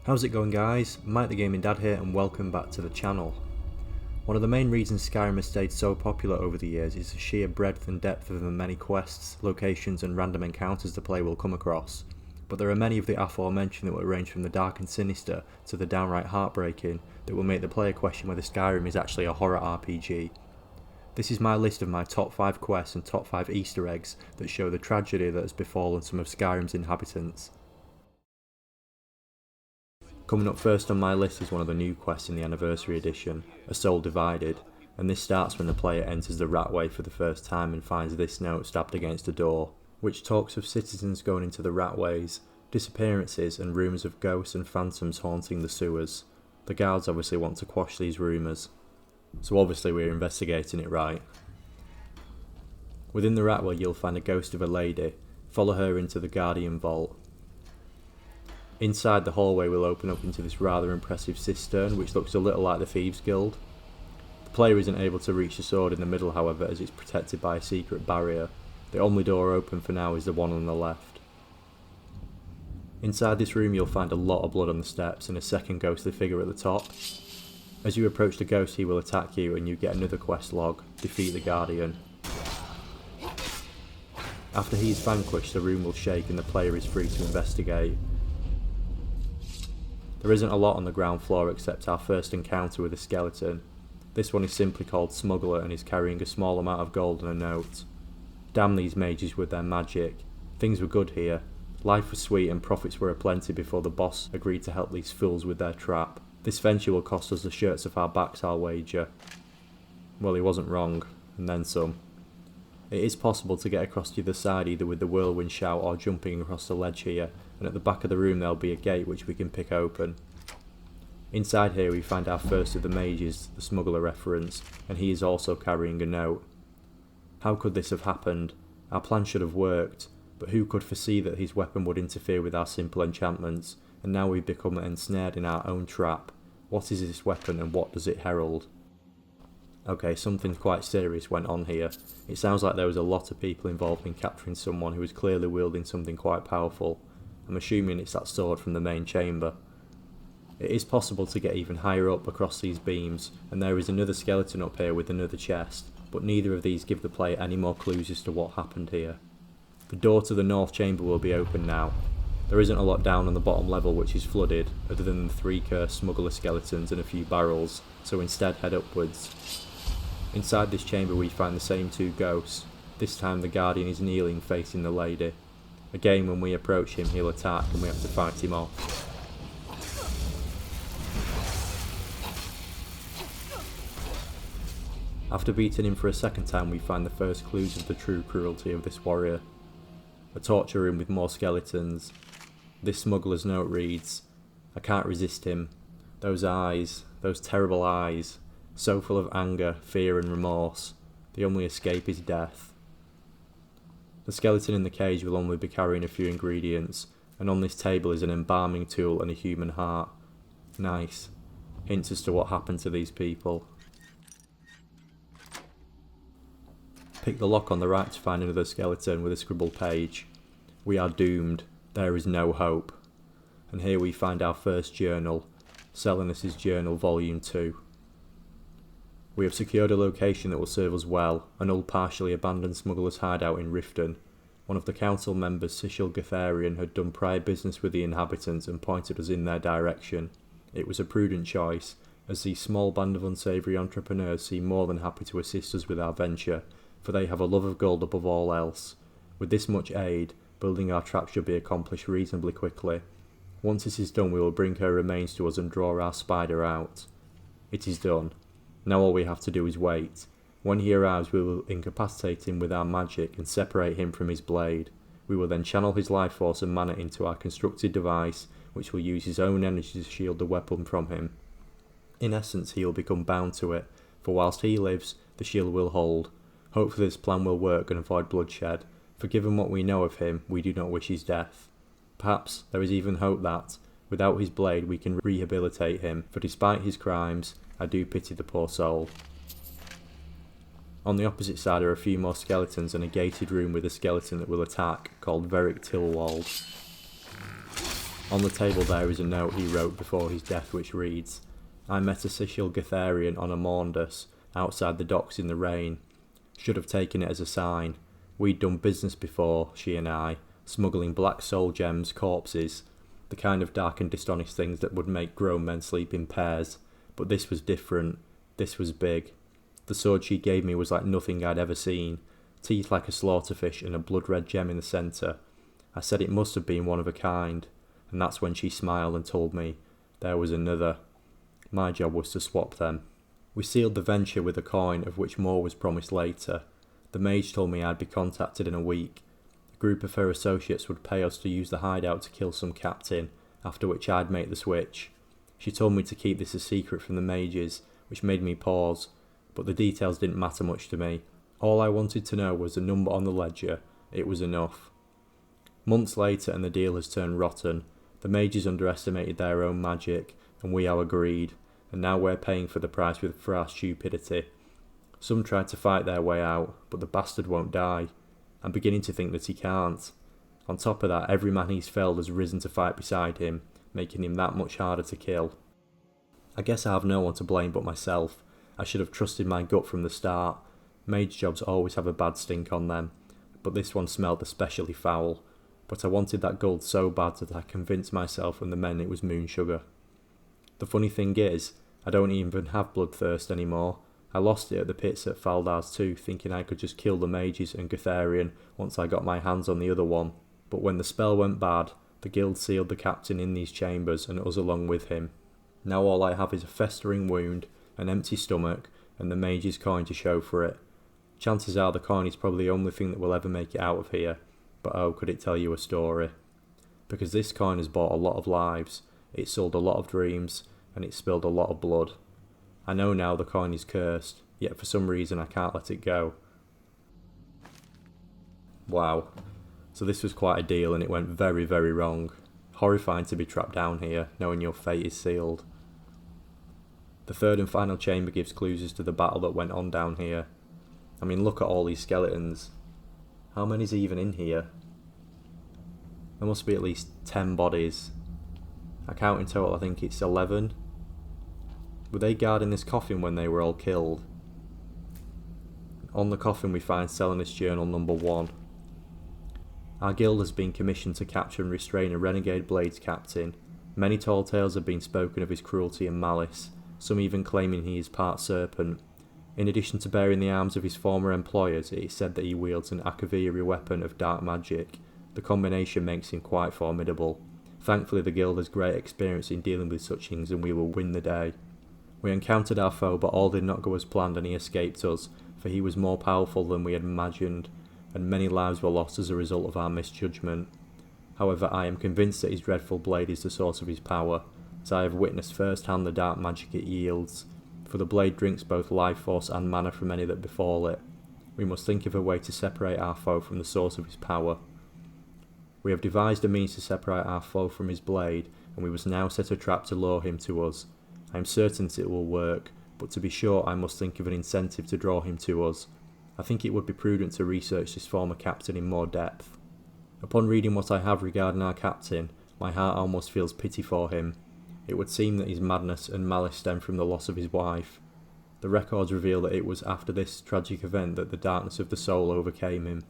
How's it going guys? Mike the Gaming Dad here and welcome back to the channel. One of the main reasons Skyrim has stayed so popular over the years is the sheer breadth and depth of the many quests, locations and random encounters the player will come across. But there are many of the aforementioned that will range from the dark and sinister to the downright heartbreaking that will make the player question whether Skyrim is actually a horror RPG. This is my list of my top 5 quests and top 5 Easter eggs that show the tragedy that has befallen some of Skyrim's inhabitants. Coming up first on my list is one of the new quests in the Anniversary Edition, A Soul Divided, and this starts when the player enters the Ratway for the first time and finds this note stabbed against a door, which talks of citizens going into the Ratways, disappearances and rumours of ghosts and phantoms haunting the sewers. The guards obviously want to quash these rumours, so obviously we're investigating it right. Within the Ratway you'll find a ghost of a lady. Follow her into the Guardian Vault. Inside the hallway will open up into this rather impressive cistern which looks a little like the Thieves Guild. The player isn't able to reach the sword in the middle however, as it's protected by a secret barrier. The only door open for now is the one on the left. Inside this room you'll find a lot of blood on the steps and a second ghostly figure at the top. As you approach the ghost he will attack you and you get another quest log, Defeat the Guardian. After he is vanquished the room will shake and the player is free to investigate. There isn't a lot on the ground floor except our first encounter with a skeleton. This one is simply called Smuggler and is carrying a small amount of gold and a note. Damn these mages with their magic. Things were good here. Life was sweet and profits were aplenty before the boss agreed to help these fools with their trap. This venture will cost us the shirts off our backs, I'll wager. Well, he wasn't wrong, and then some. It is possible to get across to the other side either with the whirlwind shout or jumping across the ledge here, and at the back of the room there'll be a gate which we can pick open. Inside here we find our first of the mages, the Smuggler reference, and he is also carrying a note. How could this have happened? Our plan should have worked, but who could foresee that his weapon would interfere with our simple enchantments, and now we've become ensnared in our own trap. What is this weapon and what does it herald? Okay, something quite serious went on here. It sounds like there was a lot of people involved in capturing someone who was clearly wielding something quite powerful. I'm assuming it's that sword from the main chamber. It is possible to get even higher up across these beams, and there is another skeleton up here with another chest, but neither of these give the player any more clues as to what happened here. The door to the north chamber will be open now. There isn't a lot down on the bottom level which is flooded, other than the 3 cursed smuggler skeletons and a few barrels, so instead head upwards. Inside this chamber we find the same 2 ghosts. This time the Guardian is kneeling facing the lady. Again when we approach him he'll attack and we have to fight him off. After beating him for a second time we find the first clues of the true cruelty of this warrior. A torture room with more skeletons. This smuggler's note reads, "I can't resist him. Those eyes, those terrible eyes, so full of anger, fear and remorse. The only escape is death." The skeleton in the cage will only be carrying a few ingredients, and on this table is an embalming tool and a human heart. Nice. Hints as to what happened to these people. Pick the lock on the right to find another skeleton with a scribbled page. "We are doomed. There is no hope." And here we find our first journal, Selenus' Journal Volume 2. We have secured a location that will serve us well, an old partially abandoned smuggler's hideout in Riften. One of the council members, Sishil Gatharian, had done prior business with the inhabitants and pointed us in their direction. It was a prudent choice, as these small band of unsavoury entrepreneurs seem more than happy to assist us with our venture, for they have a love of gold above all else. With this much aid, building our trap should be accomplished reasonably quickly. Once this is done we will bring her remains to us and draw our spider out. It is done. Now all we have to do is wait. When he arrives we will incapacitate him with our magic and separate him from his blade. We will then channel his life force and mana into our constructed device, which will use his own energy to shield the weapon from him. In essence he will become bound to it, for whilst he lives, the shield will hold. Hopefully this plan will work and avoid bloodshed, for given what we know of him, we do not wish his death. Perhaps there is even hope that, without his blade, we can rehabilitate him, for despite his crimes, I do pity the poor soul. On the opposite side are a few more skeletons and a gated room with a skeleton that will attack, called Veric Tilwald. On the table there is a note he wrote before his death which reads, "I met a Sicil Gatharian on a Maundus outside the docks in the rain. Should have taken it as a sign. We'd done business before, she and I, smuggling black soul gems, corpses, the kind of dark and dishonest things that would make grown men sleep in pairs. But this was different. This was big. The sword she gave me was like nothing I'd ever seen, teeth like a slaughterfish and a blood-red gem in the centre. I said it must have been one of a kind, and that's when she smiled and told me there was another. My job was to swap them." We sealed the venture with a coin, of which more was promised later. The mage told me I'd be contacted in a week. A group of her associates would pay us to use the hideout to kill some captain, after which I'd make the switch. She told me to keep this a secret from the mages, which made me pause, but the details didn't matter much to me. All I wanted to know was the number on the ledger. It was enough. Months later, and the deal has turned rotten. The mages underestimated their own magic, and we our greed, and now we're paying for the price for our stupidity. Some tried to fight their way out, but the bastard won't die. I'm beginning to think that he can't. On top of that, every man he's felled has risen to fight beside him, making him that much harder to kill. I guess I have no one to blame but myself. I should have trusted my gut from the start. Mage jobs always have a bad stink on them, but this one smelled especially foul. But I wanted that gold so bad that I convinced myself and the men it was moon sugar. The funny thing is, I don't even have bloodthirst anymore. I lost it at the pits at Faldar's too, thinking I could just kill the mages and Gatharian once I got my hands on the other one. But when the spell went bad, the guild sealed the captain in these chambers and us along with him. Now all I have is a festering wound, an empty stomach, and the mage's coin to show for it. Chances are the coin is probably the only thing that will ever make it out of here, but oh, could it tell you a story? Because this coin has bought a lot of lives, it sold a lot of dreams, and it spilled a lot of blood. I know now the coin is cursed, yet for some reason I can't let it go. Wow. So this was quite a deal and it went very, very wrong. Horrifying to be trapped down here, knowing your fate is sealed. The third and final chamber gives clues as to the battle that went on down here. I mean, look at all these skeletons. How many's even in here? There must be at least 10 bodies. I count in total, I think it's 11. Were they guarding this coffin when they were all killed? On the coffin we find Selenus Journal number 1. Our guild has been commissioned to capture and restrain a renegade blades captain. Many tall tales have been spoken of his cruelty and malice, some even claiming he is part serpent. In addition to bearing the arms of his former employers, it is said that he wields an Akaviri weapon of dark magic. The combination makes him quite formidable. Thankfully the guild has great experience in dealing with such things and we will win the day. We encountered our foe, but all did not go as planned and he escaped us, for he was more powerful than we had imagined, and many lives were lost as a result of our misjudgment. However, I am convinced that his dreadful blade is the source of his power, as I have witnessed firsthand the dark magic it yields, for the blade drinks both life force and mana from any that befall it. We must think of a way to separate our foe from the source of his power. We have devised a means to separate our foe from his blade, and we must now set a trap to lure him to us. I am certain that it will work, but to be sure I must think of an incentive to draw him to us. I think it would be prudent to research this former captain in more depth. Upon reading what I have regarding our captain, my heart almost feels pity for him. It would seem that his madness and malice stem from the loss of his wife. The records reveal that it was after this tragic event that the darkness of the soul overcame him.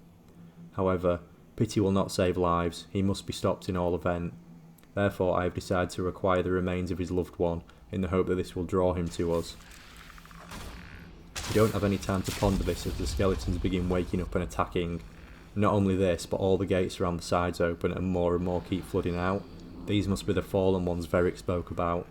However, pity will not save lives, he must be stopped in all event. Therefore I have decided to require the remains of his loved one, in the hope that this will draw him to us. We don't have any time to ponder this as the skeletons begin waking up and attacking. Not only this, but all the gates around the sides open and more keep flooding out. These must be the fallen ones Varric spoke about.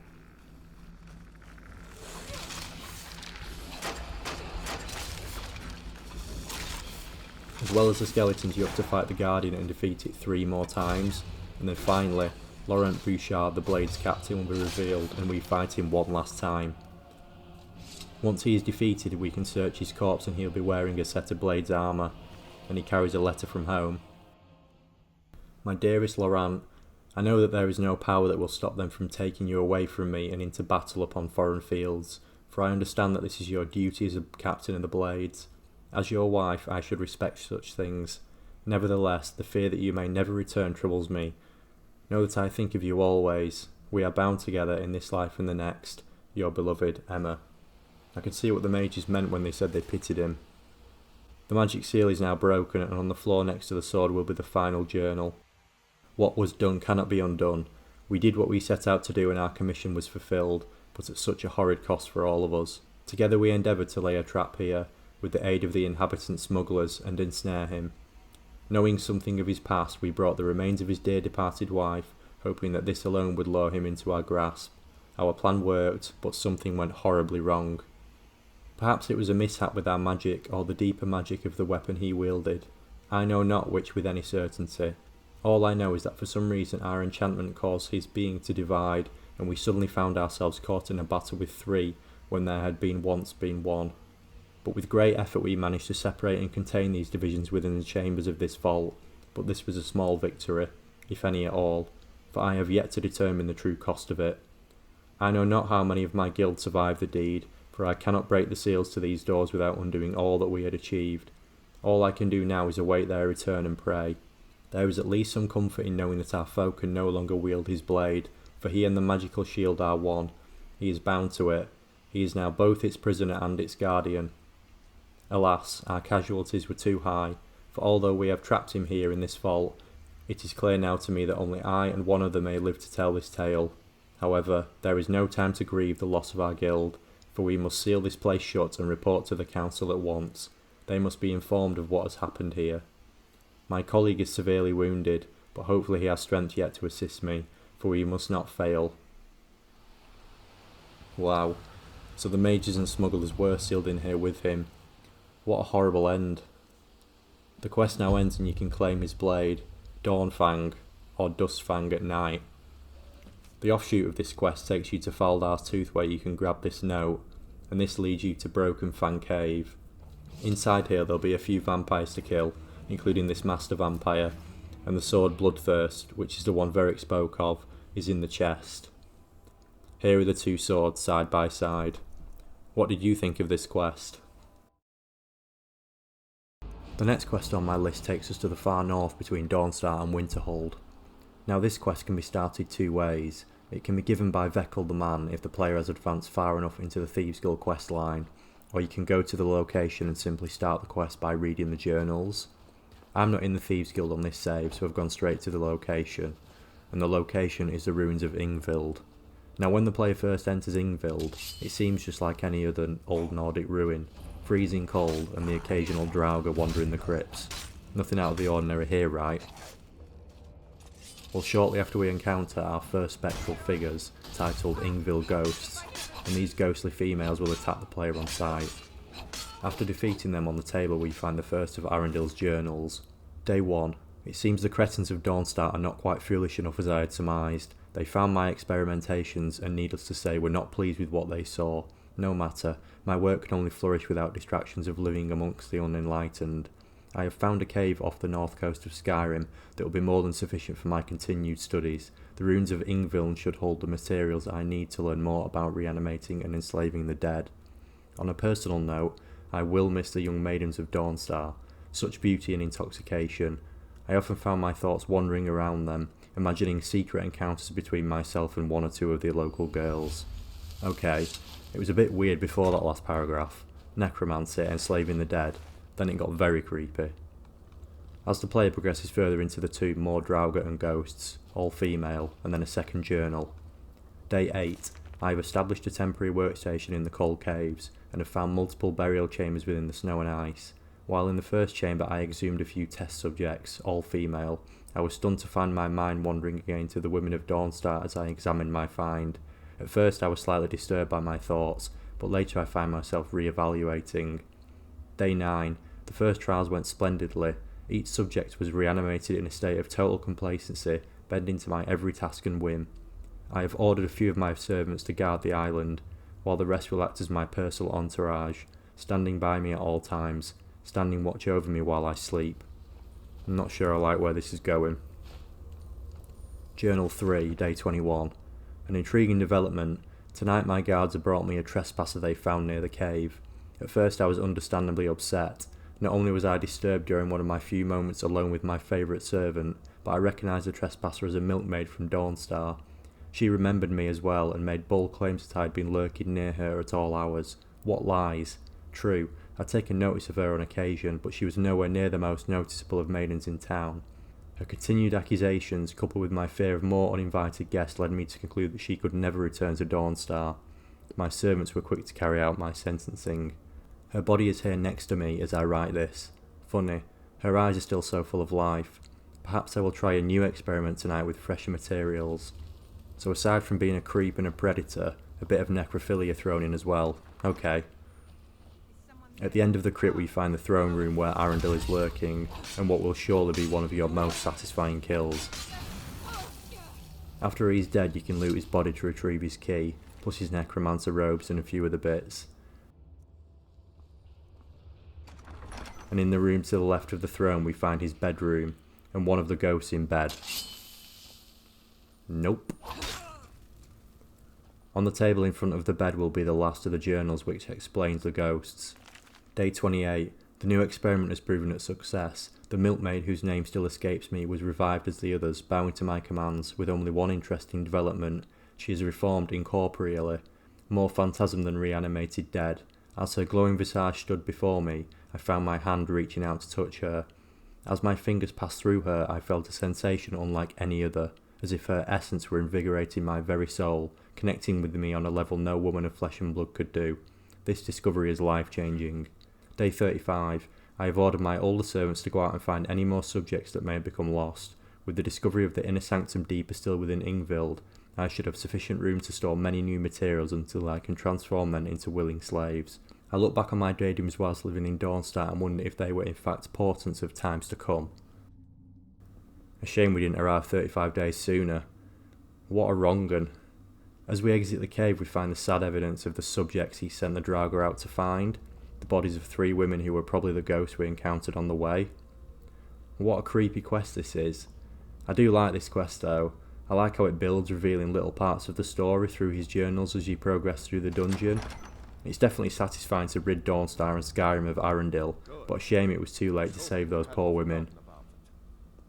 As well as the skeletons, you have to fight the Guardian and defeat it 3 more times, and then finally, Laurent Bouchard, the Blades captain, will be revealed and we fight him one last time. Once he is defeated, we can search his corpse and he'll be wearing a set of Blades armour, and he carries a letter from home. My dearest Laurent, I know that there is no power that will stop them from taking you away from me and into battle upon foreign fields, for I understand that this is your duty as a captain of the Blades. As your wife, I should respect such things. Nevertheless, the fear that you may never return troubles me. Know that I think of you always. We are bound together in this life and the next. Your beloved Emma. I could see what the mages meant when they said they pitied him. The magic seal is now broken, and on the floor next to the sword will be the final journal. What was done cannot be undone. We did what we set out to do and our commission was fulfilled, but at such a horrid cost for all of us. Together we endeavoured to lay a trap here, with the aid of the inhabitant smugglers, and ensnare him. Knowing something of his past, we brought the remains of his dear departed wife, hoping that this alone would lure him into our grasp. Our plan worked, but something went horribly wrong. Perhaps it was a mishap with our magic, or the deeper magic of the weapon he wielded. I know not which with any certainty. All I know is that for some reason our enchantment caused his being to divide, and we suddenly found ourselves caught in a battle with three, when there had once been one. But with great effort we managed to separate and contain these divisions within the chambers of this vault, but this was a small victory, if any at all, for I have yet to determine the true cost of it. I know not how many of my guild survived the deed, for I cannot break the seals to these doors without undoing all that we had achieved. All I can do now is await their return and pray. There is at least some comfort in knowing that our foe can no longer wield his blade, for he and the magical shield are one. He is bound to it. He is now both its prisoner and its guardian. Alas, our casualties were too high, for although we have trapped him here in this vault, it is clear now to me that only I and one other may live to tell this tale. However, there is no time to grieve the loss of our guild, for we must seal this place shut and report to the council at once. They must be informed of what has happened here. My colleague is severely wounded, but hopefully he has strength yet to assist me, for we must not fail. Wow, so the mages and smugglers were sealed in here with him. What a horrible end. The quest now ends and you can claim his blade, Dawnfang, or Dustfang at night. The offshoot of this quest takes you to Faldar's Tooth where you can grab this note, and this leads you to Broken Fang Cave. Inside here there'll be a few vampires to kill, including this master vampire, and the sword Bloodthirst, which is the one Varric spoke of, is in the chest. Here are the two swords side by side. What did you think of this quest? The next quest on my list takes us to the far north between Dawnstar and Winterhold. Now this quest can be started two ways. It can be given by Vekel the Man if the player has advanced far enough into the Thieves Guild quest line, or you can go to the location and simply start the quest by reading the journals. I'm not in the Thieves Guild on this save, so I've gone straight to the location, and the location is the ruins of Ingvild. Now when the player first enters Ingvild, it seems just like any other old Nordic ruin, freezing cold and the occasional Draugr wandering the crypts. Nothing out of the ordinary here, right? Well, shortly after we encounter our first spectral figures, titled Ingvild Ghosts, and these ghostly females will attack the player on sight. After defeating them on the table we find the first of Arundel's journals. Day 1. It seems the cretins of Dawnstar are not quite foolish enough as I had surmised. They found my experimentations and needless to say were not pleased with what they saw. No matter, my work can only flourish without distractions of living amongst the unenlightened. I have found a cave off the north coast of Skyrim that will be more than sufficient for my continued studies. The ruins of Ingvild should hold the materials I need to learn more about reanimating and enslaving the dead. On a personal note, I will miss the young maidens of Dawnstar. Such beauty and intoxication. I often found my thoughts wandering around them, imagining secret encounters between myself and one or two of the local girls. Okay, it was a bit weird before that last paragraph. Necromancy, enslaving the dead. Then it got very creepy. As the player progresses further into the tomb, more Draugr and ghosts, all female, and then a second journal. Day 8. I have established a temporary workstation in the cold caves, and have found multiple burial chambers within the snow and ice. While in the first chamber I exhumed a few test subjects, all female, I was stunned to find my mind wandering again to the women of Dawnstar as I examined my find. At first I was slightly disturbed by my thoughts, but later I find myself re-evaluating. Day 9. The first trials went splendidly. Each subject was reanimated in a state of total complacency, bending to my every task and whim. I have ordered a few of my servants to guard the island, while the rest will act as my personal entourage, standing by me at all times, standing watch over me while I sleep. I'm not sure I like where this is going. Journal 3, Day 21. An intriguing development. Tonight my guards have brought me a trespasser they found near the cave. At first I was understandably upset. Not only was I disturbed during one of my few moments alone with my favourite servant, but I recognised the trespasser as a milkmaid from Dawnstar. She remembered me as well and made bold claims that I had been lurking near her at all hours. What lies! True, I'd taken notice of her on occasion, but she was nowhere near the most noticeable of maidens in town. Her continued accusations, coupled with my fear of more uninvited guests, led me to conclude that she could never return to Dawnstar. My servants were quick to carry out my sentencing. Her body is here next to me as I write this. Funny, her eyes are still so full of life. Perhaps I will try a new experiment tonight with fresher materials. So aside from being a creep and a predator, a bit of necrophilia thrown in as well. Okay. At the end of the crypt we find the throne room where Arundel is lurking, and what will surely be one of your most satisfying kills. After he's dead you can loot his body to retrieve his key, plus his necromancer robes and a few other bits. And in the room to the left of the throne we find his bedroom, and one of the ghosts in bed. Nope. On the table in front of the bed will be the last of the journals which explains the ghosts. Day 28. The new experiment has proven a success. The milkmaid, whose name still escapes me, was revived as the others, bowing to my commands, with only one interesting development. She is reformed incorporeally, more phantasm than reanimated dead. As her glowing visage stood before me, I found my hand reaching out to touch her. As my fingers passed through her, I felt a sensation unlike any other, as if her essence were invigorating my very soul, connecting with me on a level no woman of flesh and blood could do. This discovery is life-changing. Day 35. I have ordered my older servants to go out and find any more subjects that may have become lost. With the discovery of the inner sanctum deeper still within Ingvild, I should have sufficient room to store many new materials until I can transform men into willing slaves. I look back on my daydreams whilst living in Dawnstar and wonder if they were in fact portents of times to come. A shame we didn't arrive 35 days sooner. What a wrong 'un. As we exit the cave we find the sad evidence of the subjects he sent the Draugr out to find. The bodies of 3 women who were probably the ghosts we encountered on the way. What a creepy quest this is. I do like this quest though. I like how it builds, revealing little parts of the story through his journals as you progress through the dungeon. It's definitely satisfying to rid Dawnstar and Skyrim of Arundel, but a shame it was too late to save those poor women.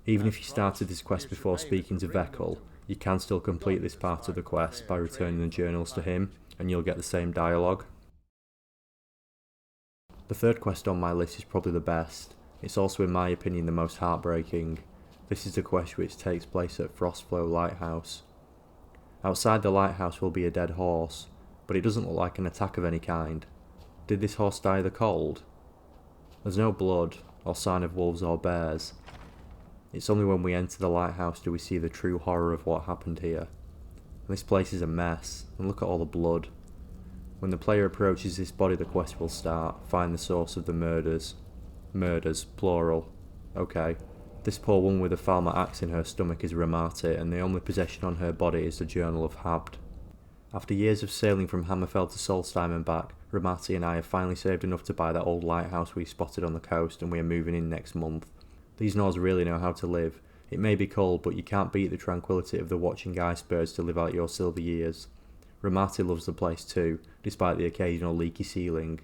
Even if you started this quest before speaking to Vekkel, you can still complete this part of the quest by returning the journals to him, and you'll get the same dialogue. The third quest on my list is probably the best. It's also in my opinion the most heartbreaking. This is the quest which takes place at Frostflow Lighthouse. Outside the lighthouse will be a dead horse, but it doesn't look like an attack of any kind. Did this horse die of the cold? There's no blood, or sign of wolves or bears. It's only when we enter the lighthouse do we see the true horror of what happened here. This place is a mess, and look at all the blood. When the player approaches this body the quest will start. Find the source of the murders. Murders, plural. Okay. This poor woman with a Falmer axe in her stomach is Ramati, and the only possession on her body is the Journal of Habd. After years of sailing from Hammerfell to Solstheim and back, Ramati and I have finally saved enough to buy that old lighthouse we spotted on the coast, and we are moving in next month. These Nords really know how to live. It may be cold, but you can't beat the tranquility of the watching icebergs to live out your silver years. Ramati loves the place too, despite the occasional leaky ceiling.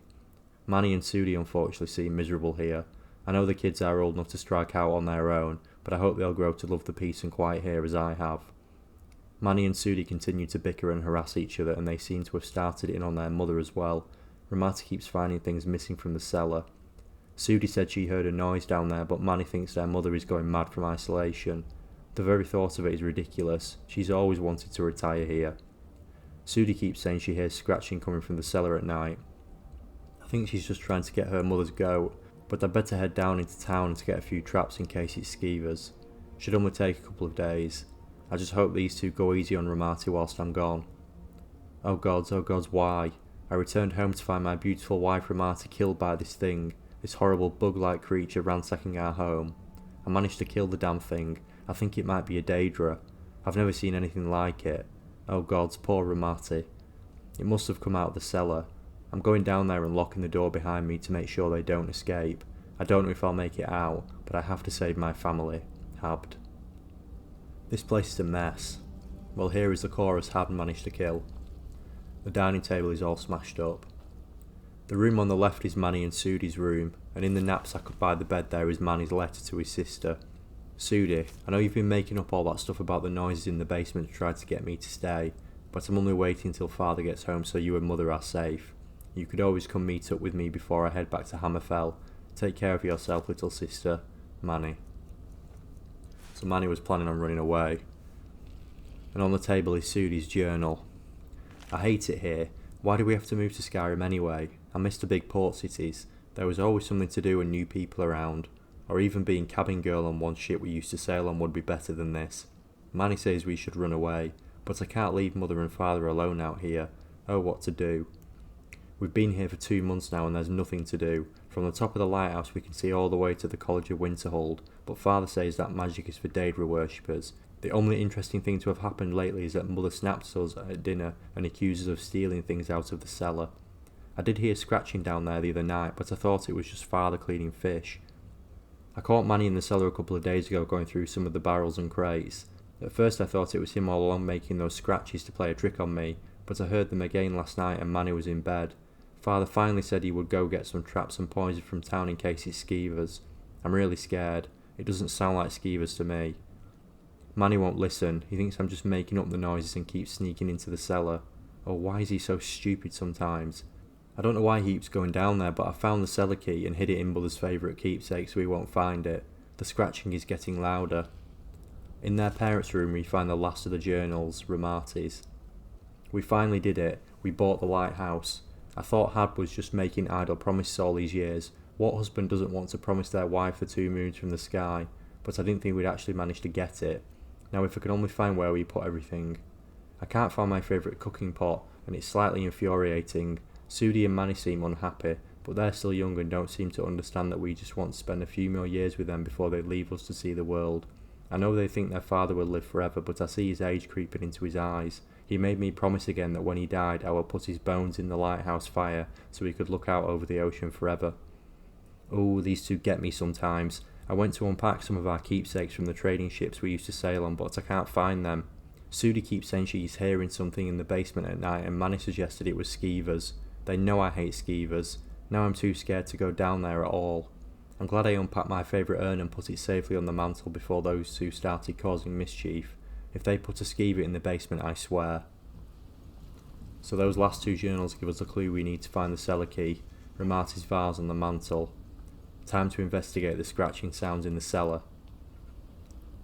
Manny and Sudi unfortunately seem miserable here. I know the kids are old enough to strike out on their own, but I hope they'll grow to love the peace and quiet here as I have. Manny and Sudi continue to bicker and harass each other, and they seem to have started in on their mother as well. Ramati keeps finding things missing from the cellar. Sudi said she heard a noise down there, but Manny thinks their mother is going mad from isolation. The very thought of it is ridiculous. She's always wanted to retire here. Sudi keeps saying she hears scratching coming from the cellar at night. I think she's just trying to get her mother's goat, but I'd better head down into town to get a few traps in case it's skeevers. Should only take a couple of days. I just hope these two go easy on Ramati whilst I'm gone. Oh gods, why? I returned home to find my beautiful wife Ramati killed by this thing, this horrible bug-like creature ransacking our home. I managed to kill the damn thing. I think it might be a Daedra. I've never seen anything like it. Oh gods, poor Ramati. It must have come out of the cellar. I'm going down there and locking the door behind me to make sure they don't escape. I don't know if I'll make it out, but I have to save my family. Habd. This place is a mess. Well, here is the chorus Habd managed to kill. The dining table is all smashed up. The room on the left is Manny and Sudi's room, and in the knapsack by the bed there is Manny's letter to his sister. Sudi, I know you've been making up all that stuff about the noises in the basement to try to get me to stay, but I'm only waiting till father gets home so you and mother are safe. You could always come meet up with me before I head back to Hammerfell. Take care of yourself, little sister. Manny. So Manny was planning on running away. And on the table is Sudi's journal. I hate it here. Why do we have to move to Skyrim anyway? I miss the big port cities. There was always something to do and new people around. Or even being cabin girl on one ship we used to sail on would be better than this. Manny says we should run away, but I can't leave mother and father alone out here. Oh, what to do? We've been here for 2 months now and there's nothing to do. From the top of the lighthouse we can see all the way to the College of Winterhold, but father says that magic is for Daedra worshippers. The only interesting thing to have happened lately is that mother snaps us at dinner and accuses us of stealing things out of the cellar. I did hear scratching down there the other night, but I thought it was just father cleaning fish. I caught Manny in the cellar a couple of days ago going through some of the barrels and crates. At first I thought it was him all along making those scratches to play a trick on me, but I heard them again last night and Manny was in bed. Father finally said he would go get some traps and poison from town in case it's skeevers. I'm really scared. It doesn't sound like skeevers to me. Manny won't listen. He thinks I'm just making up the noises and keeps sneaking into the cellar. Oh, why is he so stupid sometimes? I don't know why he keeps going down there, but I found the cellar key and hid it in mother's favourite keepsake so he won't find it. The scratching is getting louder. In their parents' room we find the last of the journals, Ramati's. We finally did it. We bought the lighthouse. I thought Had was just making idle promises all these years. What husband doesn't want to promise their wife the 2 moons from the sky? But I didn't think we'd actually manage to get it. Now if I could only find where we put everything. I can't find my favourite cooking pot, and it's slightly infuriating. Sudi and Manny seem unhappy, but they're still young and don't seem to understand that we just want to spend a few more years with them before they leave us to see the world. I know they think their father will live forever, but I see his age creeping into his eyes. He made me promise again that when he died I would put his bones in the lighthouse fire so he could look out over the ocean forever. Oh, these two get me sometimes. I went to unpack some of our keepsakes from the trading ships we used to sail on, but I can't find them. Sudi keeps saying she's hearing something in the basement at night and Manny suggested it was skeevers. They know I hate skeevers. Now I'm too scared to go down there at all. I'm glad I unpacked my favourite urn and put it safely on the mantel before those two started causing mischief. If they put a skeever in the basement, I swear. So those last 2 journals give us a clue we need to find the cellar key, Ramati's vase on the mantel. Time to investigate the scratching sounds in the cellar.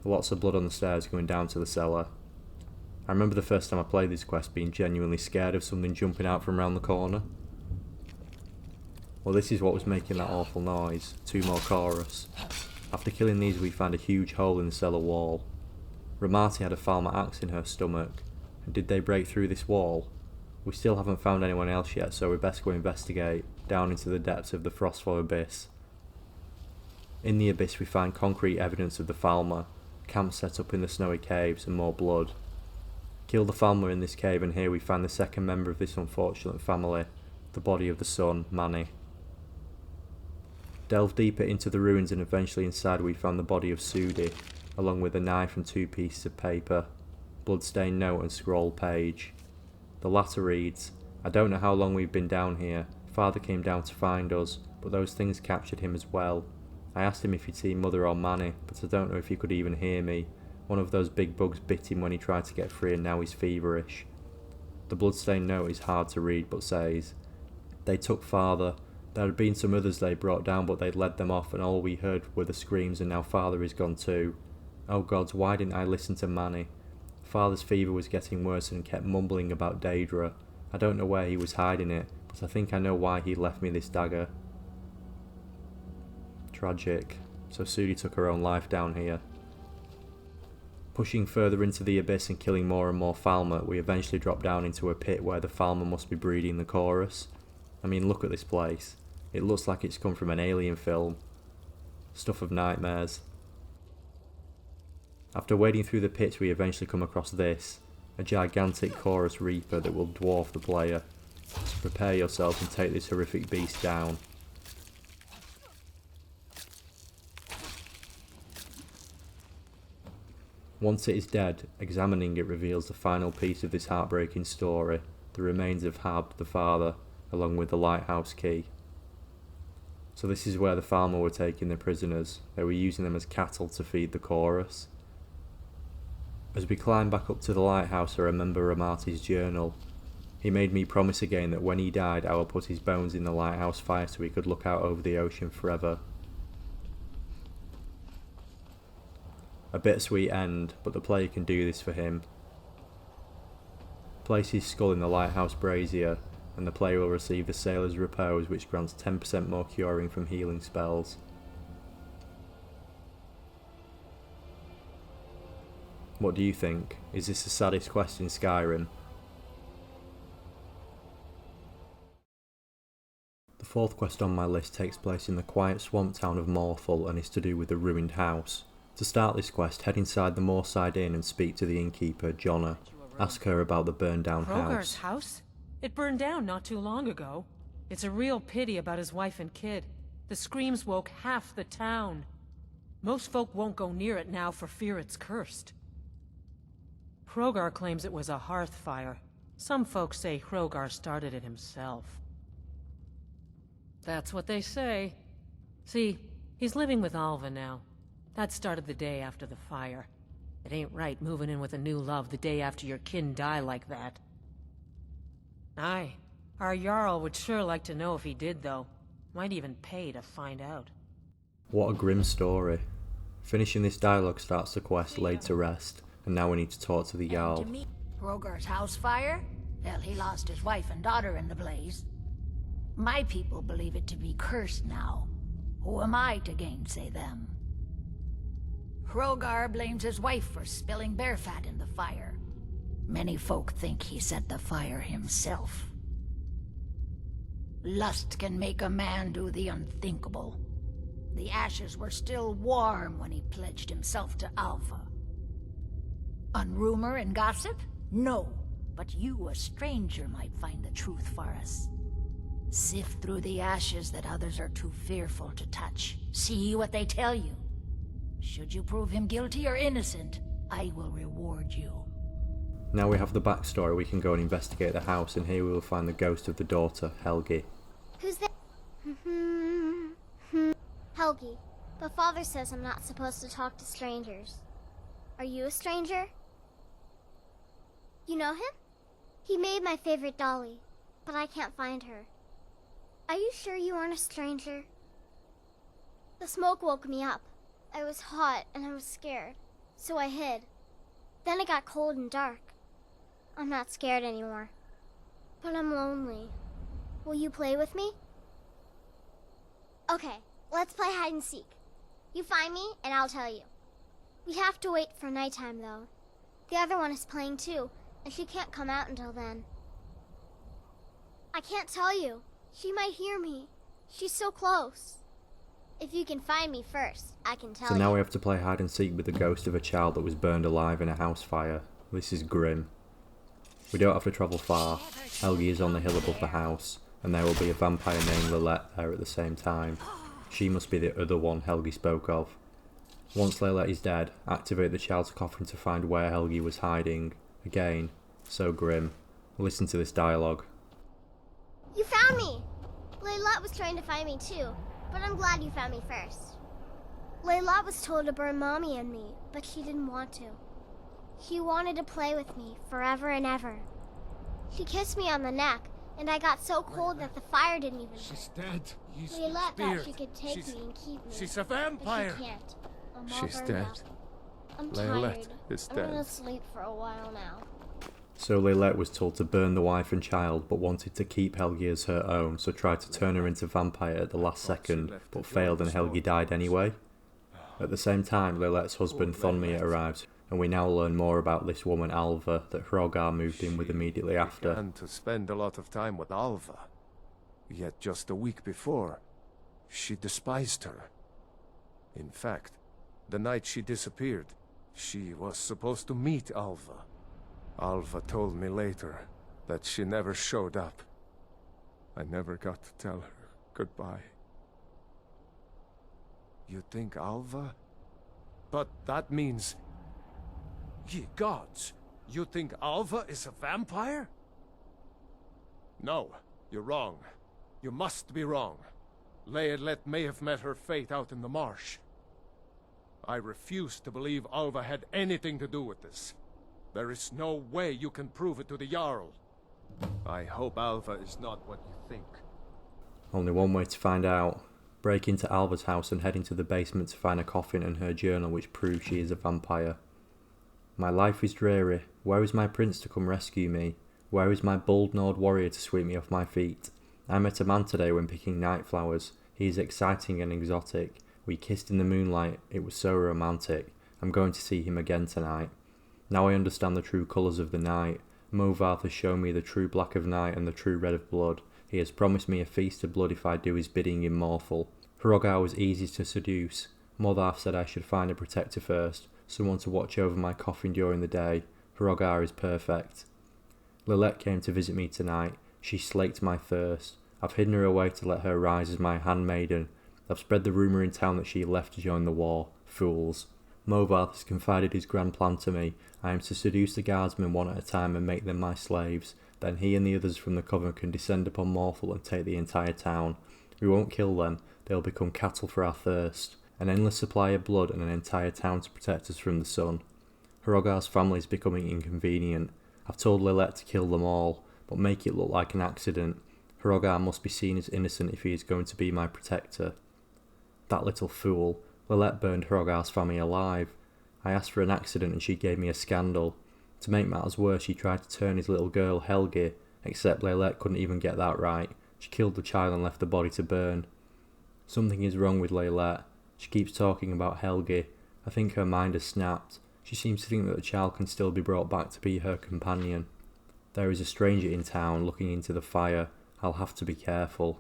Lots of blood on the stairs going down to the cellar. I remember the first time I played this quest being genuinely scared of something jumping out from around the corner. Well, this is what was making that awful noise. 2 more chorus. After killing these we found a huge hole in the cellar wall. Ramati had a Falmer axe in her stomach. And did they break through this wall? We still haven't found anyone else yet, so we best go investigate, down into the depths of the Frostflow Abyss. In the abyss we find concrete evidence of the Falmer, camp set up in the snowy caves and more blood. Kill the Falmer in this cave and here we find the second member of this unfortunate family, the body of the son, Manny. Delve deeper into the ruins and eventually inside we found the body of Sudi, along with a knife and 2 pieces of paper, bloodstained note and scroll page. The latter reads, I don't know how long we've been down here. Father came down to find us, but those things captured him as well. I asked him if he'd seen Mother or Manny, but I don't know if he could even hear me. One of those big bugs bit him when he tried to get free and now he's feverish. The bloodstained note is hard to read but says, They took Father. There had been some others they brought down but they'd led them off and all we heard were the screams and now Father is gone too. Oh gods, why didn't I listen to Manny? Father's fever was getting worse and kept mumbling about Daedra. I don't know where he was hiding it, but I think I know why he left me this dagger. Tragic. So Sudi took her own life down here. Pushing further into the abyss and killing more and more Falmer, we eventually drop down into a pit where the Falmer must be breeding the chorus. I mean, look at this place. It looks like it's come from an alien film. Stuff of nightmares. After wading through the pits we eventually come across this, a gigantic chorus reaper that will dwarf the player. So prepare yourself and take this horrific beast down. Once it is dead, examining it reveals the final piece of this heartbreaking story, the remains of Had, the father, along with the lighthouse key. So this is where the farmer were taking the prisoners. They were using them as cattle to feed the chorus. As we climbed back up to the lighthouse, I remember Ramati's journal. He made me promise again that when he died I would put his bones in the lighthouse fire so he could look out over the ocean forever. A bittersweet end, but the player can do this for him. Place his skull in the lighthouse brazier, and the player will receive the Sailor's Repose, which grants 10% more curing from healing spells. What do you think? Is this the saddest quest in Skyrim? The fourth quest on my list takes place in the quiet swamp town of Morthal and is to do with the ruined house. To start this quest, head inside the Moorside Inn and speak to the innkeeper, Jonna. Ask her about the burned down Hrogar's house? It burned down not too long ago. It's a real pity about his wife and kid. The screams woke half the town. Most folk won't go near it now for fear it's cursed. Hrogar claims it was a hearth fire. Some folks say Hrogar started it himself. That's what they say. See, he's living with Alva now. That started the day after the fire. It ain't right moving in with a new love the day after your kin die like that. Aye, our Jarl would sure like to know if he did, though. Might even pay to find out. What a grim story. Finishing this dialogue starts the quest laid to rest, and now we need to talk to the Jarl. Hrogar's house fire? Well, he lost his wife and daughter in the blaze. My people believe it to be cursed now. Who am I to gainsay them? Hrogar blames his wife for spilling bear fat in the fire. Many folk think he set the fire himself. Lust can make a man do the unthinkable. The ashes were still warm when he pledged himself to Alva. On rumor and gossip? No, but you, a stranger, might find the truth for us. Sift through the ashes that others are too fearful to touch. See what they tell you. Should you prove him guilty or innocent, I will reward you. Now we have the backstory, we can go and investigate the house, and here we will find the ghost of the daughter, Helgi. Who's there? Helgi, but Father says I'm not supposed to talk to strangers. Are you a stranger? You know him? He made my favorite dolly, but I can't find her. Are you sure you aren't a stranger? The smoke woke me up. I was hot and I was scared, so I hid. Then it got cold and dark. I'm not scared anymore, but I'm lonely. Will you play with me? Okay, let's play hide and seek. You find me and I'll tell you. We have to wait for nighttime though. The other one is playing too, and she can't come out until then. I can't tell you. She might hear me. She's so close. If you can find me first, I can tell you. So now we have to play hide and seek with the ghost of a child that was burned alive in a house fire. This is grim. We don't have to travel far. Helgi is on the hill above the house, and there will be a vampire named Lilette there at the same time. She must be the other one Helgi spoke of. Once Lilette is dead, activate the child's coffin to find where Helgi was hiding. Again, so grim. Listen to this dialogue. You found me! Layla was trying to find me too, but I'm glad you found me first. Layla was told to burn Mommy and me, but she didn't want to. She wanted to play with me forever and ever. She kissed me on the neck, and I got so cold that the fire didn't even hurt. She's dead. He's Layla speared. thought she could take me and keep me. She's a vampire. But she can't. I'm all She's burned dead. up. I'm Layla tired. is I'm dead. gonna sleep for a while now. So Lilette was told to burn the wife and child, but wanted to keep Helgi as her own, so tried to turn her into vampire at the last second, but failed and Helgi died anyway. At the same time, Lilette's husband Thonmir arrives, and we now learn more about this woman Alva that Hrogar moved in with immediately after. Began to spend a lot of time with Alva. Yet just a week before, she despised her. In fact, the night she disappeared, she was supposed to meet Alva. Alva told me later that she never showed up. I never got to tell her goodbye. You think Alva? But that means... Ye gods! You think Alva is a vampire? No, you're wrong. You must be wrong. Leylette may have met her fate out in the marsh. I refuse to believe Alva had anything to do with this. There is no way you can prove it to the Jarl. I hope Alva is not what you think. Only one way to find out. Break into Alva's house and head into the basement to find a coffin and her journal which proves she is a vampire. My life is dreary. Where is my prince to come rescue me? Where is my bold-gnawed warrior to sweep me off my feet? I met a man today when picking night flowers. He is exciting and exotic. We kissed in the moonlight. It was so romantic. I'm going to see him again tonight. Now I understand the true colours of the night. Movarth has shown me the true black of night and the true red of blood. He has promised me a feast of blood if I do his bidding in Morthal. Hrogar was easy to seduce. Movarth said I should find a protector first, someone to watch over my coffin during the day. Hrogar is perfect. Leylette came to visit me tonight. She slaked my thirst. I've hidden her away to let her rise as my handmaiden. I've spread the rumour in town that she left to join the war. Fools. Movarth has confided his grand plan to me. I am to seduce the guardsmen one at a time and make them my slaves. Then he and the others from the coven can descend upon Morthal and take the entire town. We won't kill them. They'll become cattle for our thirst. An endless supply of blood and an entire town to protect us from the sun. Hrogar's family is becoming inconvenient. I've told Leylette to kill them all, but make it look like an accident. Hrogar must be seen as innocent if he is going to be my protector. That little fool. Leylette burned Hrogar's family alive. I asked for an accident and she gave me a scandal. To make matters worse, she tried to turn his little girl Helgi, except Leylette couldn't even get that right. She killed the child and left the body to burn. Something is wrong with Leylette. She keeps talking about Helgi. I think her mind has snapped. She seems to think that the child can still be brought back to be her companion. There is a stranger in town looking into the fire. I'll have to be careful.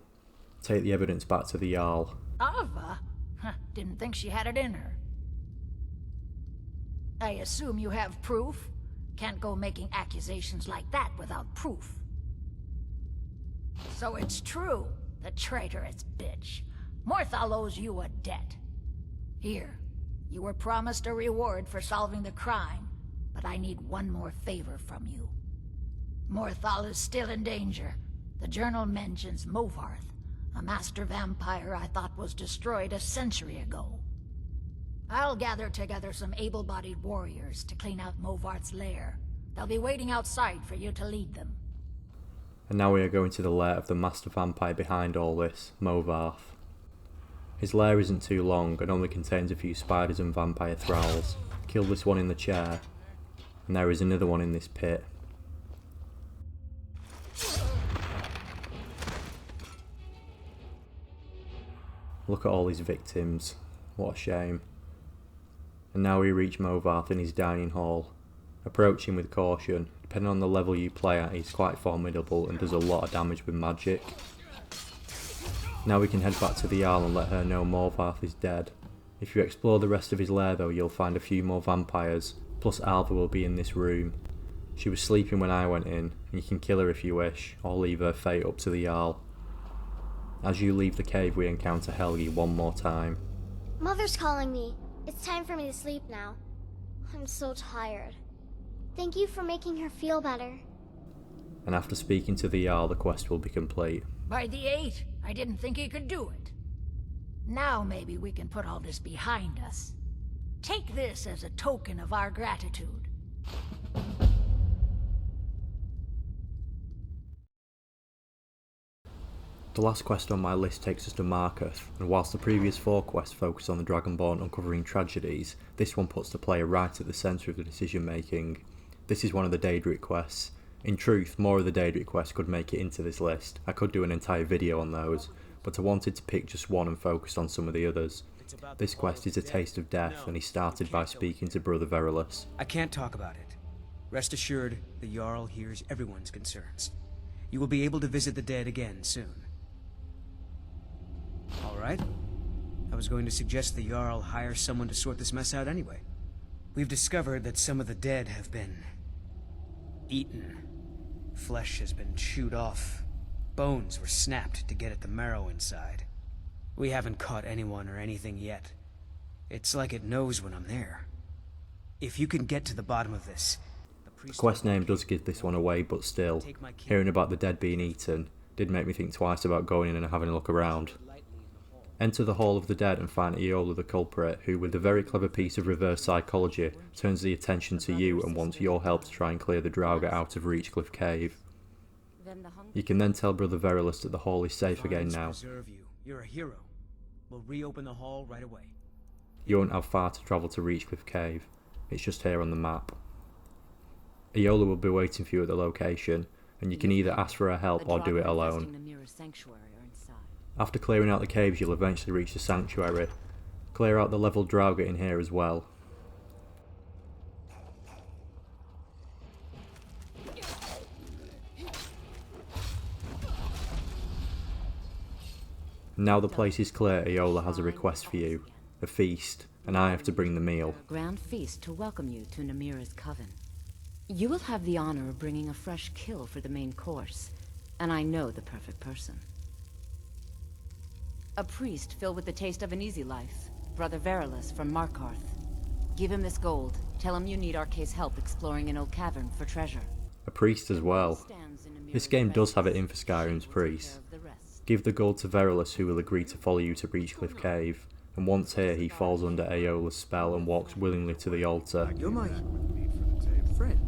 Take the evidence back to the Jarl. Alva? Didn't think she had it in her. I assume you have proof? Can't go making accusations like that without proof. So it's true, the traitorous bitch. Morthal owes you a debt. Here, you were promised a reward for solving the crime, but I need one more favor from you. Morthal is still in danger. The journal mentions Movarth, a master vampire I thought was destroyed a century ago. I'll gather together some able-bodied warriors to clean out Movarth's lair. They'll be waiting outside for you to lead them. And now we are going to the lair of the master vampire behind all this, Movarth. His lair isn't too long and only contains a few spiders and vampire thralls. Kill this one in the chair, and there is another one in this pit. Look at all these victims. What a shame. And now we reach Movarth in his dining hall. Approach him with caution. Depending on the level you play at, he's quite formidable and does a lot of damage with magic. Now we can head back to the Jarl and let her know Movarth is dead. If you explore the rest of his lair though, you'll find a few more vampires, plus Alva will be in this room. She was sleeping when I went in, and you can kill her if you wish, or leave her fate up to the Jarl. As you leave the cave, we encounter Helgi one more time. Mother's calling me. It's time for me to sleep now. I'm so tired. Thank you for making her feel better. And after speaking to the Jarl, the quest will be complete. By the 8, I didn't think he could do it. Now maybe we can put all this behind us. Take this as a token of our gratitude. The last quest on my list takes us to Markarth, and whilst the previous 4 quests focus on the Dragonborn uncovering tragedies, this one puts the player right at the centre of the decision making. This is one of the Daedric quests. In truth, more of the Daedric quests could make it into this list. I could do an entire video on those, but I wanted to pick just one and focus on some of the others. This quest is a taste of death, and he started by speaking to Brother Verilus. I can't talk about it. Rest assured, the Jarl hears everyone's concerns. You will be able to visit the dead again soon. Alright. I was going to suggest the Jarl hire someone to sort this mess out anyway. We've discovered that some of the dead have been eaten. Flesh has been chewed off. Bones were snapped to get at the marrow inside. We haven't caught anyone or anything yet. It's like it knows when I'm there. If you can get to the bottom of this... The quest name does give this one away, but still, hearing about the dead being eaten did make me think twice about going in and having a look around. Enter the Hall of the Dead and find Iola the culprit, who with a very clever piece of reverse psychology turns the attention to you and wants your help to try and clear the Draugr out of Reachcliff Cave. You can then tell Brother Verulus that the hall is safe again now. Preserve you. You're a hero. We'll reopen the hall right away. You won't have far to travel to Reachcliff Cave. It's just here on the map. Iola will be waiting for you at the location, and you can either ask for her help or do it alone. After clearing out the caves, you'll eventually reach the sanctuary. Clear out the level Draugr in here as well. Now the place is clear, Iola has a request for you. A feast, and I have to bring the meal. A grand feast to welcome you to Namira's coven. You will have the honor of bringing a fresh kill for the main course, and I know the perfect person. A priest filled with the taste of an easy life, Brother Verulus from Markarth. Give him this gold. Tell him you need Arcae's help exploring an old cavern for treasure. A priest as well. This game does have it in for Skyrim's priests. Give the gold to Verulus, who will agree to follow you to Reachcliff Cave, and once here he falls under Aeola's spell and walks willingly to the altar. You're my friend.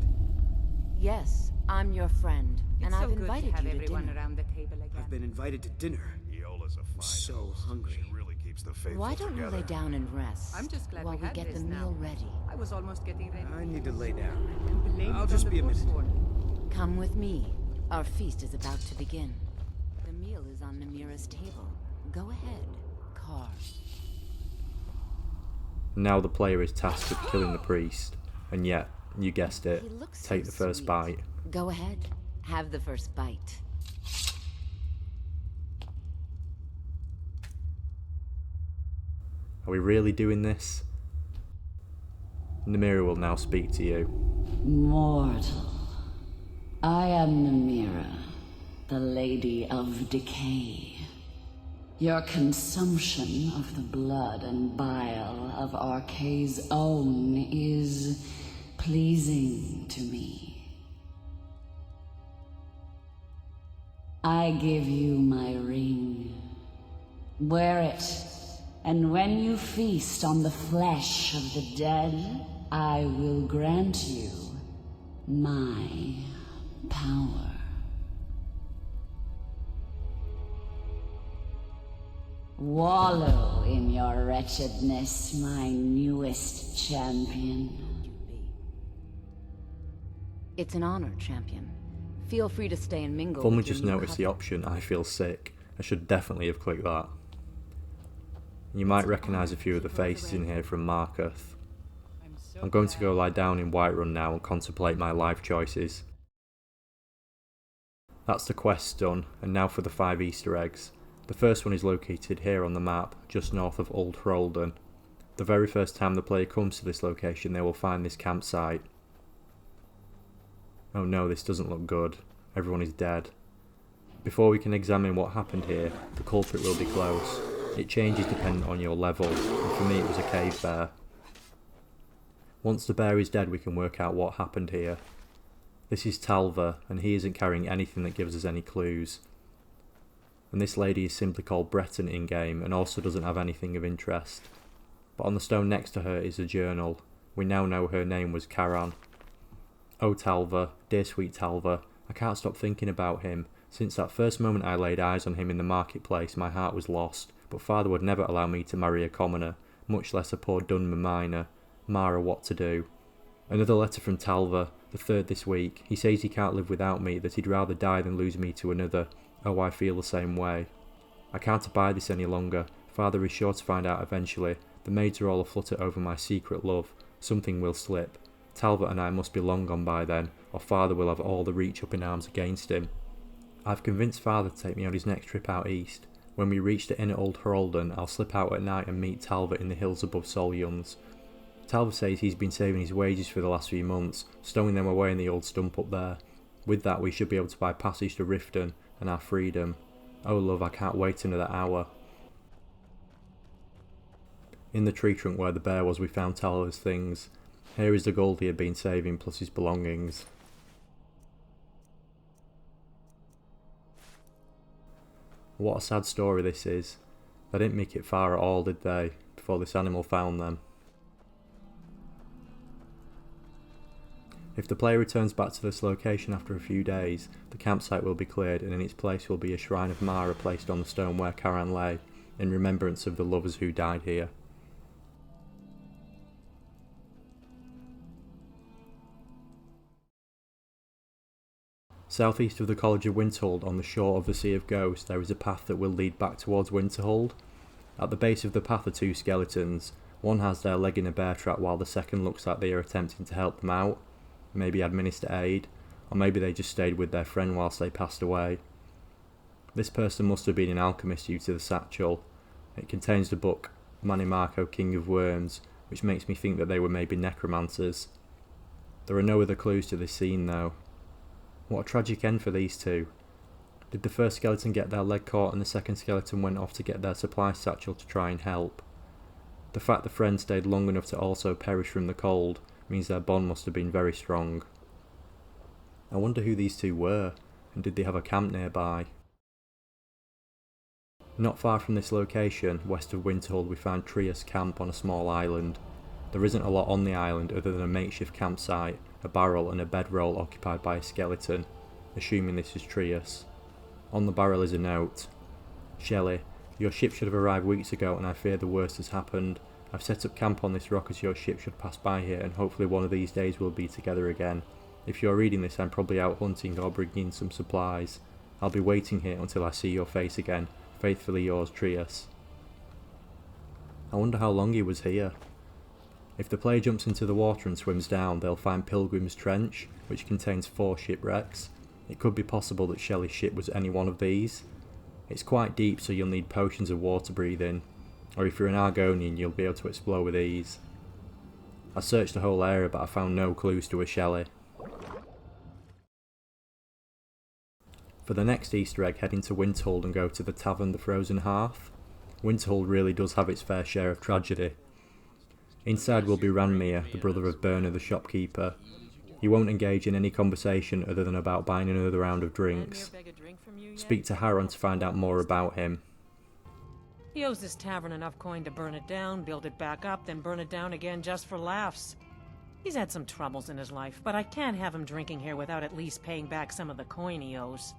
Yes, I'm your friend, and I've invited you to dinner. Around the table again. I've been invited to dinner. Iola's a fine So host. hungry. She really keeps the faithful Why don't you together. lay down and rest I'm just glad while we we had get the this now. meal ready? I was almost getting ready. I need to lay down. And blame I'll it just on be the a minute. Forsworn. Come with me. Our feast is about to begin. The meal is on Namira's table. Go ahead, carve. Now the player is tasked with killing the priest, and yet, you guessed it, He looks so take the first sweet. bite. Go ahead, have the first bite. Are we really doing this? Namira will now speak to you. Mortal, I am Namira, the Lady of Decay. Your consumption of the blood and bile of Arcae's own is pleasing to me. I give you my ring. Wear it, and when you feast on the flesh of the dead, I will grant you my power. Wallow in your wretchedness, my newest champion. It's an honor, champion. Feel free to stay and mingle. I've only with your just new noticed the coven. option, I feel sick. I should definitely have clicked that. You might recognise a few of the faces in here from Markarth. I'm going to go lie down in Whiterun now and contemplate my life choices. That's the quest done, and now for the 5 Easter eggs. The first one is located here on the map, just north of Old Hroldan. The very first time the player comes to this location, they will find this campsite. Oh no, this doesn't look good. Everyone is dead. Before we can examine what happened here, the culprit will be close. It changes depending on your level, and for me it was a cave bear. Once the bear is dead, we can work out what happened here. This is Talva, and he isn't carrying anything that gives us any clues. And this lady is simply called Breton in-game, and also doesn't have anything of interest. But on the stone next to her is a journal. We now know her name was Karan. Oh Talva, dear sweet Talva, I can't stop thinking about him. Since that first moment I laid eyes on him in the marketplace, my heart was lost, but father would never allow me to marry a commoner, much less a poor Dunmer miner. Mara, what to do? Another letter from Talva, the 3rd this week. He says he can't live without me, that he'd rather die than lose me to another. Oh, I feel the same way. I can't abide this any longer. Father is sure to find out eventually. The maids are all aflutter over my secret love. Something will slip. Talbot and I must be long gone by then, or father will have all the Reach up in arms against him. I've convinced father to take me on his next trip out east. When we reach the inn at Old Hroldan, I'll slip out at night and meet Talbot in the hills above Soljuns. Talbot says he's been saving his wages for the last few months, stowing them away in the old stump up there. With that we should be able to buy passage to Riften and our freedom. Oh love, I can't wait another hour. In the tree trunk where the bear was, we found Talbot's things. Here is the gold he had been saving plus his belongings. What a sad story this is. They didn't make it far at all, did they, before this animal found them? If the player returns back to this location after a few days, the campsite will be cleared and in its place will be a shrine of Mara placed on the stone where Karan lay, in remembrance of the lovers who died here. Southeast of the College of Winterhold, on the shore of the Sea of Ghosts, there is a path that will lead back towards Winterhold. At the base of the path are two skeletons. One has their leg in a bear trap while the second looks like they are attempting to help them out, maybe administer aid, or maybe they just stayed with their friend whilst they passed away. This person must have been an alchemist due to the satchel. It contains the book Manimarco, King of Worms, which makes me think that they were maybe necromancers. There are no other clues to this scene though. What a tragic end for these two. Did the first skeleton get their leg caught and the second skeleton went off to get their supply satchel to try and help? The fact the friend stayed long enough to also perish from the cold means their bond must have been very strong. I wonder who these two were, and did they have a camp nearby? Not far from this location, west of Winterhold, we found Trius Camp on a small island. There isn't a lot on the island other than a makeshift campsite, a barrel and a bedroll occupied by a skeleton, assuming this is Trius. On the barrel is a note. Shelley, your ship should have arrived weeks ago and I fear the worst has happened. I've set up camp on this rock as your ship should pass by here and hopefully one of these days we'll be together again. If you're reading this, I'm probably out hunting or bringing some supplies. I'll be waiting here until I see your face again. Faithfully yours, Trius. I wonder how long he was here. If the player jumps into the water and swims down, they'll find Pilgrim's Trench, which contains 4 shipwrecks. It could be possible that Shelley's ship was any one of these. It's quite deep, so you'll need potions of water breathing, or if you're an Argonian you'll be able to explore with ease. I searched the whole area but I found no clues to a Shelley. For the next Easter egg, head into Winterhold and go to the Tavern the Frozen Hearth. Winterhold really does have its fair share of tragedy. Inside will be Ranmir, the brother of Berna the shopkeeper. He won't engage in any conversation other than about buying another round of drinks. Speak to Haron to find out more about him. He owes this tavern enough coin to burn it down, build it back up, then burn it down again just for laughs. He's had some troubles in his life, but I can't have him drinking here without at least paying back some of the coin he owes.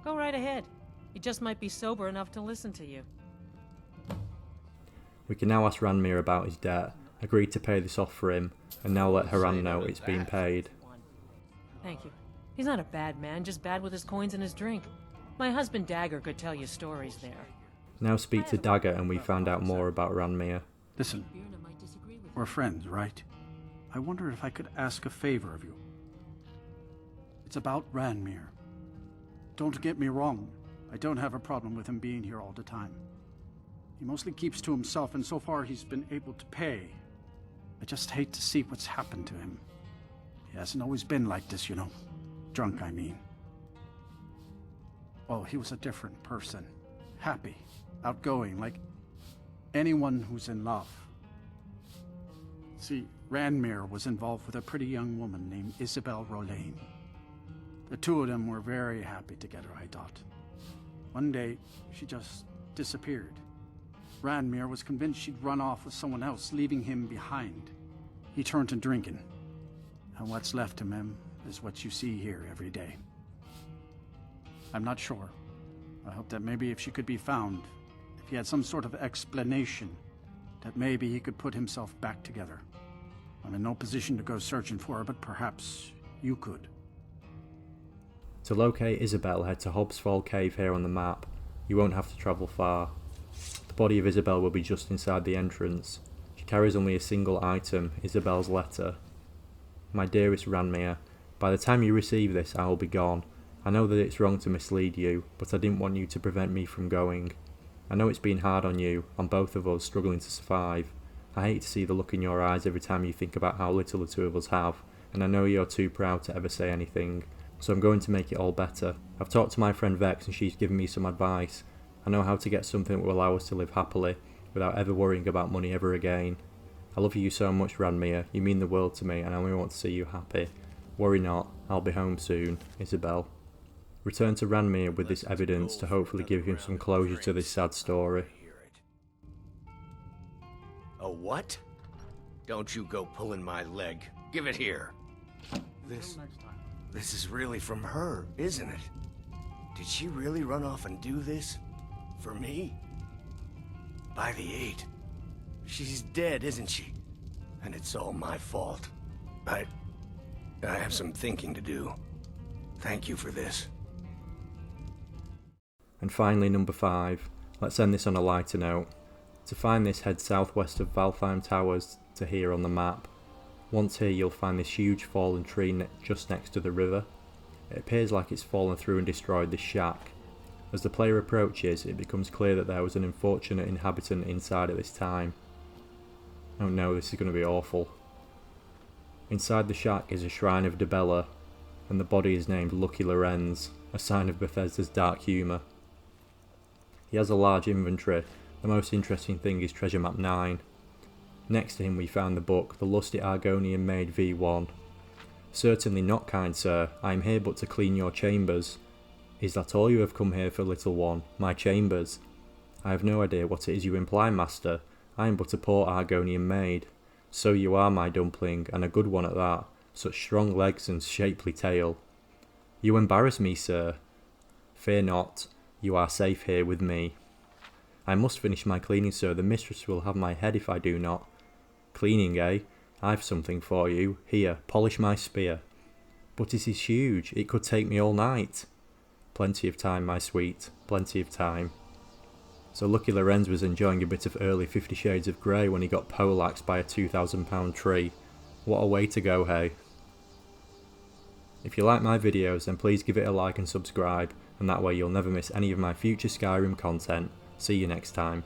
Go right ahead. He just might be sober enough to listen to you. We can now ask Ranmir about his debt, agree to pay this off for him, and now let Haran know it's been paid. Thank you. He's not a bad man, just bad with his coins and his drink. My husband Dagger could tell you stories there. Now speak to Dagger and we found out more about Ranmir. Listen, we're friends, right? I wonder if I could ask a favor of you. It's about Ranmir. Don't get me wrong, I don't have a problem with him being here all the time. He mostly keeps to himself, and so far he's been able to pay. I just hate to see what's happened to him. He hasn't always been like this, you know. Drunk, I mean. Well, he was a different person. Happy, outgoing, like anyone who's in love. See, Ranmir was involved with a pretty young woman named Isabel Rolaine. The two of them were very happy together, I thought. One day, she just disappeared. Ranmir was convinced she'd run off with someone else, leaving him behind. He turned to drinking. And what's left of him is what you see here every day. I'm not sure. I hope that maybe if she could be found, if he had some sort of explanation, that maybe he could put himself back together. I'm in no position to go searching for her, but perhaps you could. To locate Isabel, head to Hobbs Fall Cave here on the map. You won't have to travel far. The body of Isabel will be just inside the entrance. She carries only a single item, Isabel's letter. My dearest Ranmir, by the time you receive this I will be gone. I know that it's wrong to mislead you, but I didn't want you to prevent me from going. I know it's been hard on you, on both of us struggling to survive. I hate to see the look in your eyes every time you think about how little the two of us have, and I know you're too proud to ever say anything, so I'm going to make it all better. I've talked to my friend Vex and she's given me some advice. I know how to get something that will allow us to live happily, without ever worrying about money ever again. I love you so much, Ranmir, you mean the world to me and I only want to see you happy. Worry not, I'll be home soon, Isabel. Return to Ranmir with this evidence to hopefully give him some closure to this sad story. A what? Don't you go pulling my leg. Give it here. This is really from her, isn't it? Did she really run off and do this? For me? By the 8. She's dead, isn't she? And it's all my fault. I have some thinking to do. Thank you for this. And finally, number 5. Let's end this on a lighter note. To find this, head southwest of Valtheim Towers to here on the map. Once here, you'll find this huge fallen tree just next to the river. It appears like it's fallen through and destroyed this shack. As the player approaches, it becomes clear that there was an unfortunate inhabitant inside at this time. Oh no, this is going to be awful. Inside the shack is a shrine of Debella, and the body is named Lucky Lorenz, a sign of Bethesda's dark humour. He has a large inventory. The most interesting thing is treasure map 9. Next to him we found the book, The Lusty Argonian Maid V1. Certainly not, kind sir, I am here but to clean your chambers. Is that all you have come here for, little one? My chambers? I have no idea what it is you imply, master. I am but a poor Argonian maid. So you are, my dumpling, and a good one at that. Such strong legs and shapely tail. You embarrass me, sir. Fear not, you are safe here with me. I must finish my cleaning, sir. The mistress will have my head if I do not. Cleaning, eh? I've something for you. Here, polish my spear. But it is huge. It could take me all night. Plenty of time, my sweet. Plenty of time. So Lucky Lorenz was enjoying a bit of early 50 Shades of Grey when he got poleaxed by a £2,000 tree. What a way to go, hey? If you like my videos, then please give it a like and subscribe, and that way you'll never miss any of my future Skyrim content. See you next time.